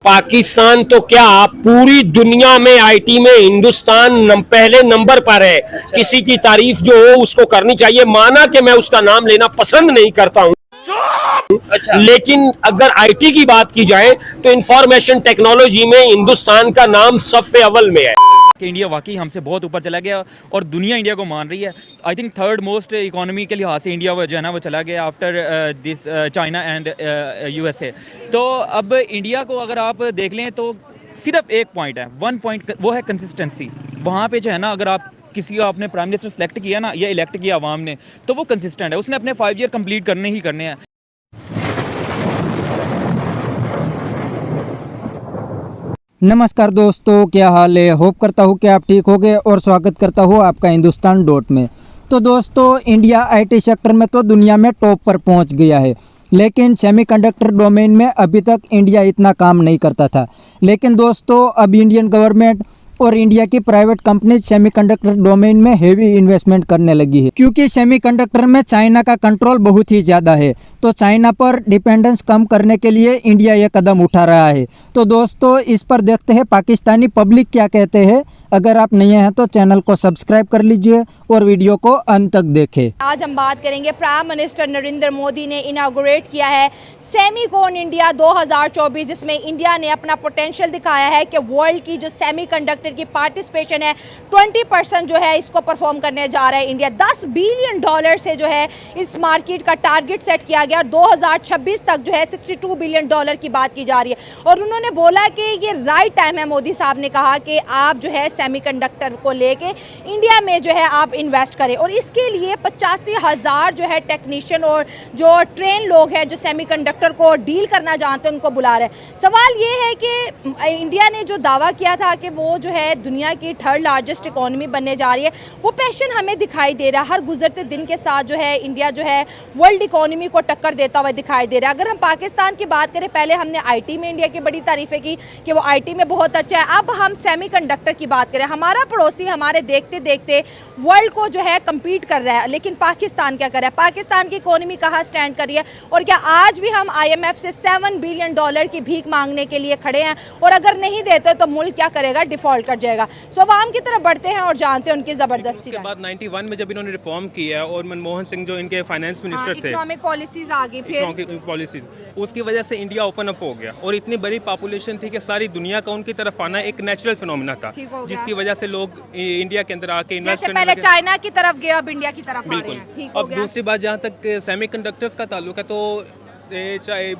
पाकिस्तान तो क्या पूरी दुनिया में आईटी में हिंदुस्तान पहले नंबर पर है। किसी की तारीफ जो हो उसको करनी चाहिए। माना कि मैं उसका नाम लेना पसंद नहीं करता हूं, लेकिन अगर आईटी की बात की जाए तो इंफॉर्मेशन टेक्नोलॉजी में हिंदुस्तान का नाम सबसे अव्वल में है कि इंडिया वाकई हमसे बहुत ऊपर चला गया और दुनिया इंडिया को मान रही है। I think third most economy के लिहाज से इंडिया वो जो है ना वो चला गया after this China and USA. तो अब इंडिया को अगर आप देख लें तो सिर्फ एक पॉइंट है, वन पॉइंट, वो है कंसिस्टेंसी। वहाँ पे जो है ना अगर आप किसी को आपने प्राइम मिनिस्टर सेलेक्ट किया ना या इलेक्ट किया आवाम ने, तो वो कंसिस्टेंट है, उसने अपने 5 ईयर कंप्लीट करने ही करने हैं। नमस्कार दोस्तों, क्या हाल है। होप करता हूँ कि आप ठीक होंगे और स्वागत करता हूँ आपका हिंदुस्तान डॉट में। तो दोस्तों, इंडिया आईटी सेक्टर में तो दुनिया में टॉप पर पहुँच गया है, लेकिन सेमीकंडक्टर डोमेन में अभी तक इंडिया इतना काम नहीं करता था। लेकिन दोस्तों, अब इंडियन गवर्नमेंट और इंडिया की प्राइवेट कंपनी सेमीकंडक्टर डोमेन में हेवी इन्वेस्टमेंट करने लगी है, क्योंकि सेमीकंडक्टर में चाइना का कंट्रोल बहुत ही ज़्यादा है। तो चाइना पर डिपेंडेंस कम करने के लिए इंडिया ये कदम उठा रहा है। तो दोस्तों, इस पर देखते हैं पाकिस्तानी पब्लिक क्या कहते हैं। अगर आप नए हैं तो चैनल को सब्सक्राइब कर लीजिए और वीडियो को अंत तक देखें। आज हम बात करेंगे, प्राइम मिनिस्टर नरेंद्र मोदी ने इनागोरेट किया है सेमीकॉन इंडिया 2024, जिसमें इंडिया ने अपना पोटेंशियल दिखाया है कि वर्ल्ड की जो सेमीकंडक्टर की पार्टिसिपेशन है 20% जो है इसको परफॉर्म करने जा रहा है इंडिया। $10 बिलियन से जो है इस मार्केट का टारगेट सेट किया गया और 2026 तक जो है $62 बिलियन की बात की जा रही है। और उन्होंने बोला कि ये राइट टाइम है, मोदी साहब ने कहा कि आप जो है सेमीकंडक्टर को लेके इंडिया में जो है आप इन्वेस्ट करें और इसके लिए 85,000 जो है टेक्नीशियन और जो ट्रेन लोग हैं जो सेमीकंडक्टर को डील करना जानते हैं उनको बुला रहे हैं। सवाल ये है कि इंडिया ने जो दावा किया था कि वो जो है दुनिया की थर्ड लार्जेस्ट इकोनॉमी बनने जा रही है, वो पैशन हमें दिखाई दे रहा है। हर गुजरते दिन के साथ जो है इंडिया जो है वर्ल्ड इकोनॉमी को टक्कर देता हुआ दिखाई दे रहा है। अगर हम पाकिस्तान की बात करें, पहले हमने आईटी में इंडिया की बड़ी तारीफें की कि वो आईटी में बहुत अच्छा है। अब हम सेमीकंडक्टर की बात करें, हमारा पड़ोसी हमारे देखते देखते वर्ल्ड को जो है कम्पीट कर रहा है, लेकिन पाकिस्तान क्या कर रहा है? पाकिस्तान की इकोनॉमी कहाँ स्टैंड कर रही है? और क्या आज भी हम IMF से $7 बिलियन की भीख मांगने के लिए खड़े हैं? और अगर नहीं देते तो मुल्क क्या करेगा? डिफॉल्ट कर जाएगा। सो आवाम की तरफ बढ़ते हैं और जानते हैं उनकी जबरदस्ती के बाद 91 में जब इन्होंने रिफॉर्म किया और मनमोहन सिंह जो इनके फाइनेंस मिनिस्टर थे, इकोनॉमिक पॉलिसीज आ गई, फिर पॉलिसीज, उसकी वजह से इंडिया ओपन अप हो गया और इतनी बड़ी पॉपुलेशन थी कि सारी दुनिया का उनकी तरफ आना एक नेचुरल फिनोमिना था, जिसकी वजह से लोग इंडिया के अंदर आके इन्वेस्ट करने पहले चाइना की तरफ गया, अब इंडिया की तरफ आ रहे हैं। अब दूसरी बात, जहाँ तक सेमीकंडक्टर्स का ताल्लुक है, तो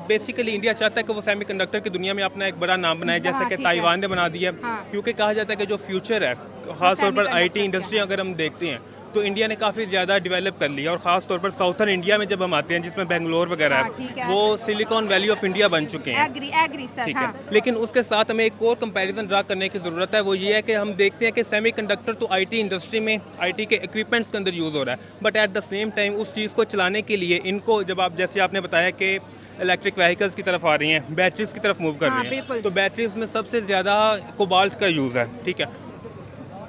बेसिकली इंडिया चाहता है कि वो सेमीकंडक्टर की दुनिया में अपना एक बड़ा नाम बनाए, जैसे कि ताइवान ने बना दिया। क्योंकि कहा जाता है कि जो फ्यूचर है, खासतौर पर आईटी इंडस्ट्री अगर हम देखते हैं तो इंडिया ने काफ़ी ज़्यादा डेवलप कर लिया और ख़ास तौर पर साउथर्न इंडिया में जब हम आते हैं, जिसमें बेंगलोर वगैरह है, वो सिलिकॉन वैली ऑफ इंडिया बन चुके हैं। ठीक है, लेकिन उसके साथ हमें एक और कंपैरिजन ड्रा करने की ज़रूरत है। वो ये है कि हम देखते हैं कि सेमीकंडक्टर तो आईटी इंडस्ट्री में आईटी के इक्विपमेंट्स के अंदर यूज़ हो रहा है, but at the same time उस चीज़ को चलाने के लिए इनको, जब आप जैसे आपने बताया कि इलेक्ट्रिक व्हीकल्स की तरफ आ रही हैं, बैटरीज की तरफ मूव कर रही हैं, तो बैटरीज में सबसे ज़्यादा कोबाल्ट का यूज़ है। ठीक है,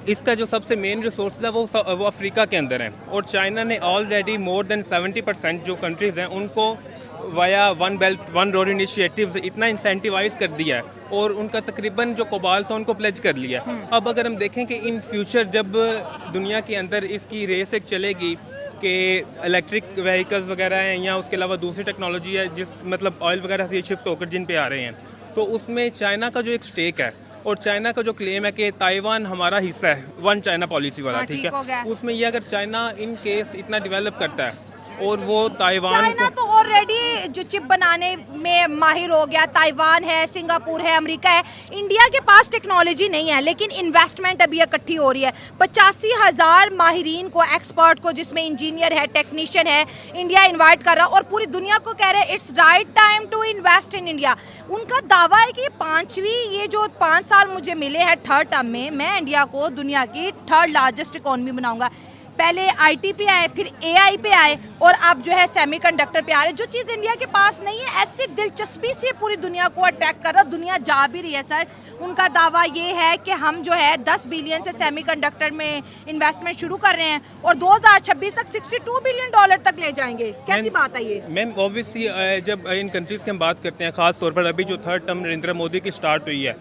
इसका जो सबसे मेन रिसोर्स है वो अफ्रीका के अंदर है और चाइना ने ऑलरेडी मोर देन 70% जो कंट्रीज़ हैं उनको via one belt one road initiatives इतना इंसेंटिवाइज कर दिया है और उनका तकरीबन जो कोबाल्ट था उनको प्लेज कर लिया। अब अगर हम देखें कि इन फ्यूचर जब दुनिया के अंदर इसकी रेस एक चलेगी कि इलेक्ट्रिक व्हीकल्स वगैरह हैं या उसके अलावा दूसरी टेक्नोलॉजी है, जिस मतलब ऑयल वगैरह से शिफ्ट होकर जिन पे आ रहे हैं, तो उसमें चाइना का जो एक स्टेक है और चाइना का जो क्लेम है कि ताइवान हमारा हिस्सा है, वन चाइना पॉलिसी वाला, ठीक है, उसमें ये अगर चाइना इन केस इतना डेवलप करता है और वो ताइवान को तो ऑलरेडी जो चिप बनाने में माहिर हो गया, ताइवान है, सिंगापुर है, अमेरिका है, इंडिया के पास टेक्नोलॉजी नहीं है, लेकिन इन्वेस्टमेंट अभी इकट्ठी हो रही है। 85,000 माहिरीन को, एक्सपर्ट को, जिसमें इंजीनियर है, टेक्नीशियन है, इंडिया इन्वाइट कर रहा है और पूरी दुनिया को कह रहे हैं it's right time to invest in India. उनका दावा है कि ये जो 5 साल मुझे मिले हैं थर्ड टर्म में, मैं इंडिया को दुनिया की थर्ड लार्जेस्ट इकोनॉमी बनाऊंगा। पहले आईटी पे आए, फिर एआई पे आए और अब जो है सेमीकंडक्टर पे आ रहे हैं, जो चीज़ इंडिया के पास नहीं है। ऐसी दिलचस्पी से पूरी दुनिया को अट्रैक्ट कर रहा है, दुनिया जा भी रही है सर। उनका दावा ये है कि हम जो है 10 बिलियन से सेमीकंडक्टर में इन्वेस्टमेंट शुरू कर रहे हैं और 2026 तक $62 बिलियन तक ले जाएंगे। कैसी बात है ये? मैम ऑब्वियसली जब इन कंट्रीज़ की हम बात करते हैं, ख़ास तौर पर अभी जो थर्ड टर्म नरेंद्र मोदी की स्टार्ट हुई है,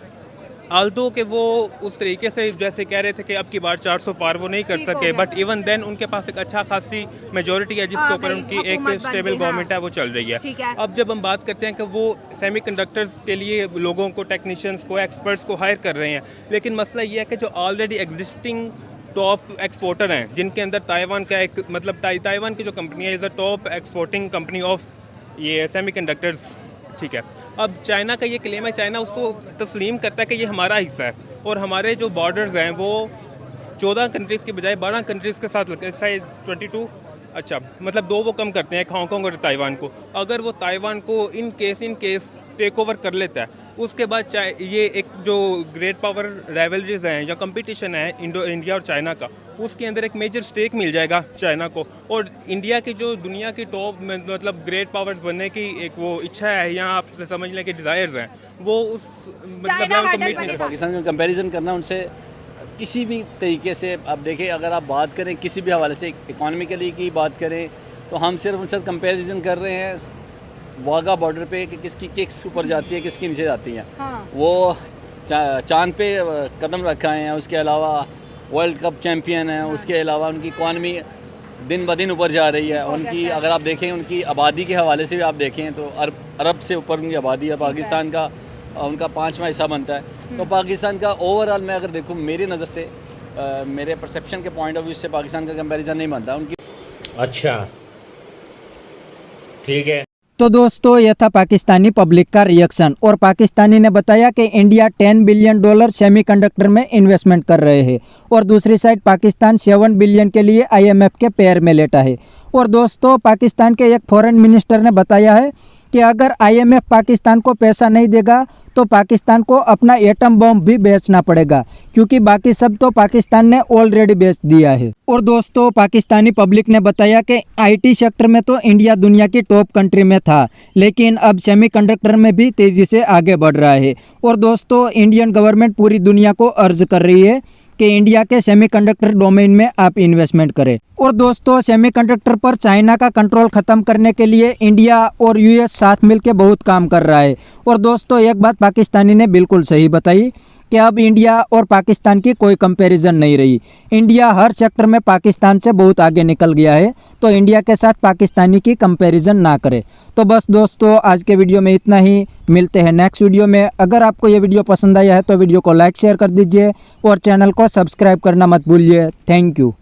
आल्दो कि वो उस तरीके से जैसे कह रहे थे कि अब की बार 400 पार वो नहीं कर सके, बट इवन देन उनके पास एक अच्छा खासी मेजोरिटी है जिसके ऊपर उनकी एक स्टेबल गवर्नमेंट है, वो चल रही है। अब जब हम बात करते हैं कि वो सेमीकंडक्टर्स के लिए लोगों को, टेक्नीशियंस को, एक्सपर्ट्स को हायर कर रहे हैं, लेकिन मसला ये है कि जो ऑलरेडी एग्जिस्टिंग टॉप एक्सपोर्टर हैं, जिनके अंदर ताइवान का एक मतलब ताइवान की जो कंपनी है is a top exporting company of ये सेमीकंडक्टर्स, ठीक है। अब चाइना का ये क्लेम है, चाइना उसको तस्लीम करता है कि ये हमारा हिस्सा है और हमारे जो बॉर्डर्स हैं वो 14 कंट्रीज़ के बजाय 12 कंट्रीज़ के साथ लगते हैं, शायद 22, अच्छा मतलब 2 वो कम करते हैं, एक हांगकॉन्ग और ताइवान को। अगर वो ताइवान को इन केस टेक ओवर कर लेता है, उसके बाद ये एक जो ग्रेट पावर राइवलरीज हैं या कंपटीशन है इंडिया और चाइना का, उसके अंदर एक मेजर स्टेक मिल जाएगा चाइना को, और इंडिया की जो दुनिया की टॉप मतलब ग्रेट पावर्स बनने की एक वो इच्छा है या आप समझ लें कि डिज़ायर्स हैं, वो उस मतलब लेवल को मीट नहीं कर। पाकिस्तान का कंपैरिजन करना उनसे किसी भी तरीके से, आप देखें अगर आप बात करें किसी भी हवाले से, इकोनॉमिकली की बात करें तो हम सिर्फ उनसे कंपैरिजन कर रहे हैं वाघा बॉर्डर पे कि किसकी किक्स ऊपर जाती है, किसकी नीचे जाती है। हाँ। वो चांद पे कदम रखा है, उसके अलावा वर्ल्ड कप चैम्पियन है, हाँ। उसके अलावा उनकी इकॉनमी दिन ब दिन ऊपर जा रही है। उनकी अगर आप देखें उनकी आबादी के हवाले से भी आप देखें तो अरब से ऊपर उनकी आबादी है। पाकिस्तान का उनका 5वां हिस्सा बनता है। तो पाकिस्तान का ओवरऑल मैं अगर देखूँ मेरी नज़र से, मेरे परसेप्शन के पॉइंट ऑफ व्यू से पाकिस्तान का कंपैरिजन नहीं बनता उनकी। अच्छा ठीक है। तो दोस्तों ये था पाकिस्तानी पब्लिक का रिएक्शन, और पाकिस्तानी ने बताया कि इंडिया $10 बिलियन सेमीकंडक्टर में इन्वेस्टमेंट कर रहे हैं, और दूसरी साइड पाकिस्तान 7 बिलियन के लिए IMF के पैर में लेटा है। और दोस्तों पाकिस्तान के एक फॉरेन मिनिस्टर ने बताया है कि अगर IMF पाकिस्तान को पैसा नहीं देगा तो पाकिस्तान को अपना एटम बम भी बेचना पड़ेगा, क्योंकि बाकी सब तो पाकिस्तान ने ऑलरेडी बेच दिया है। और दोस्तों पाकिस्तानी पब्लिक ने बताया कि IT सेक्टर में तो इंडिया दुनिया की टॉप कंट्री में था, लेकिन अब सेमीकंडक्टर में भी तेज़ी से आगे बढ़ रहा है। और दोस्तों इंडियन गवर्नमेंट पूरी दुनिया को अर्ज कर रही है कि इंडिया के सेमीकंडक्टर डोमेन में आप इन्वेस्टमेंट करें। और दोस्तों सेमीकंडक्टर पर चाइना का कंट्रोल खत्म करने के लिए इंडिया और US साथ मिलकर बहुत काम कर रहा है। और दोस्तों एक बात पाकिस्तानी ने बिल्कुल सही बताई कि अब इंडिया और पाकिस्तान की कोई कंपैरिजन नहीं रही। इंडिया हर सेक्टर में पाकिस्तान से बहुत आगे निकल गया है, तो इंडिया के साथ पाकिस्तानी की कंपैरिजन ना करें। तो बस दोस्तों आज के वीडियो में इतना ही, मिलते हैं नेक्स्ट वीडियो में। अगर आपको ये वीडियो पसंद आया है तो वीडियो को लाइक शेयर कर दीजिए और चैनल को सब्सक्राइब करना मत भूलिए। Thank you.